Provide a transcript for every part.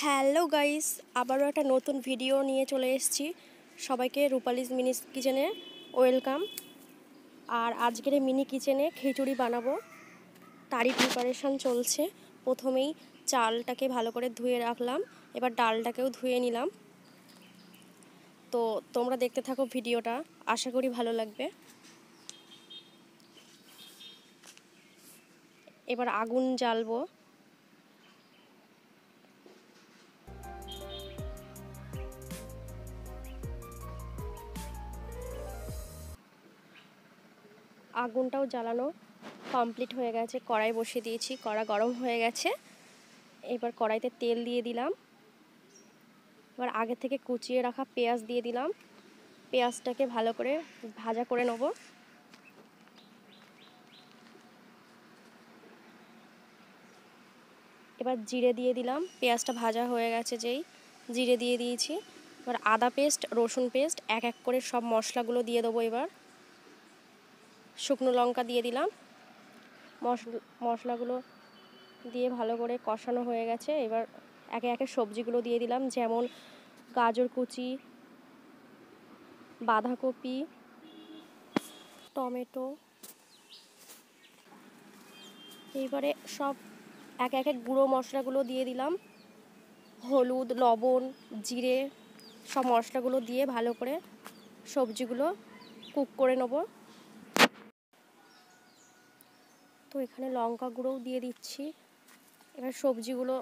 Hello guys, আবারও একটা নতুন ভিডিও নিয়ে চলে এসেছি। সবাইকে রূপালিস মিনি কিচেনে ওয়েলকাম। আর আজকের মিনি কিচেনে খিচুড়ি বানাবো, তারই প্রিপারেশান চলছে। প্রথমেই চালটাকে ভালো করে ধুয়ে রাখলাম, এবার ডালটাকেও ধুয়ে নিলাম। তো তোমরা দেখতে থাকো ভিডিওটা, আশা করি ভালো লাগবে। এবার আগুন জ্বালবো। আগুনটাও জ্বালানো কমপ্লিট হয়ে গেছে, কড়াই বসিয়ে দিয়েছি, কড়া গরম হয়ে গেছে। এবার কড়াইতে তেল দিয়ে দিলাম। এবার আগে থেকে কুচিয়ে রাখা পেঁয়াজ দিয়ে দিলাম। পেঁয়াজটাকে ভালো করে ভাজা করে নেব। এবার জিরে দিয়ে দিলাম। পেঁয়াজটা ভাজা হয়ে গেছে যেই, জিরে দিয়ে দিয়েছি। এবার আদা পেস্ট, রসুন পেস্ট এক এক করে সব মশলাগুলো দিয়ে দেবো। এবার শুকনো লঙ্কা দিয়ে দিলাম। মশলাগুলো দিয়ে ভালো করে কষানো হয়ে গেছে। এবার একে একে সবজিগুলো দিয়ে দিলাম, যেমন গাজর কুচি, বাঁধাকপি, টমেটো। এইবারে সব একে একে গুঁড়ো মশলাগুলো দিয়ে দিলাম, হলুদ, লবণ, জিরে, সব মশলাগুলো দিয়ে ভালো করে সবজিগুলো কুক করে নেব। তো এখানে লঙ্কা গুঁড়োও দিয়ে দিচ্ছি। এবার সবজিগুলো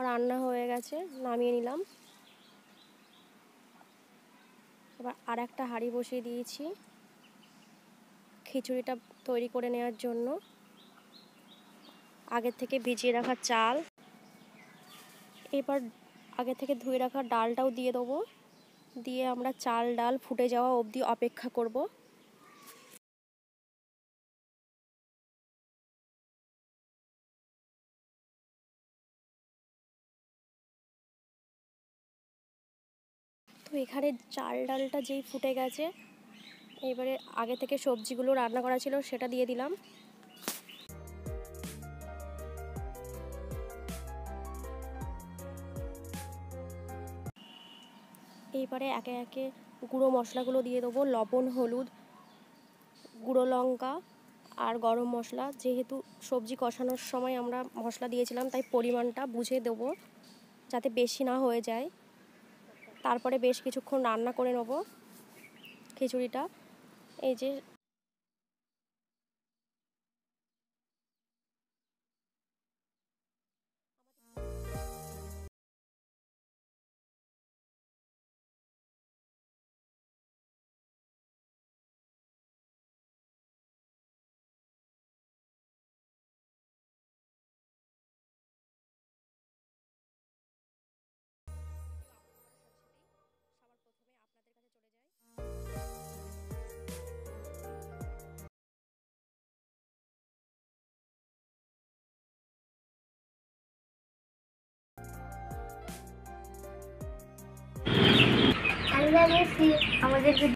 রান্না হয়ে গেছে, নামিয়ে নিলাম। এবার আর একটা হাঁড়ি বসিয়ে দিয়েছি খিচুড়িটা তৈরি করে নেওয়ার জন্য। আগে থেকে ভিজিয়ে রাখা চাল, এবার আগে থেকে ধুয়ে রাখা ডালটাও দিয়ে দেবো। দিয়ে আমরা চাল ডাল ফুটে যাওয়া অবধি অপেক্ষা করব। তো এখানে চাল ডালটা যেই ফুটে গেছে, এবারে আগে থেকে সবজিগুলো রান্না করা ছিল সেটা দিয়ে দিলাম। এইবারে একে একে গুঁড়ো মশলাগুলো দিয়ে দেবো, লবণ, হলুদ, গুঁড়ো লঙ্কা আর গরম মশলা। যেহেতু সবজি কষানোর সময় আমরা মশলা দিয়েছিলাম, তাই পরিমাণটা বুঝে দেবো যাতে বেশি না হয়ে যায়। তারপরে বেশ কিছুক্ষণ রান্না করে নেব খিচুড়িটা। এই যে আমাদের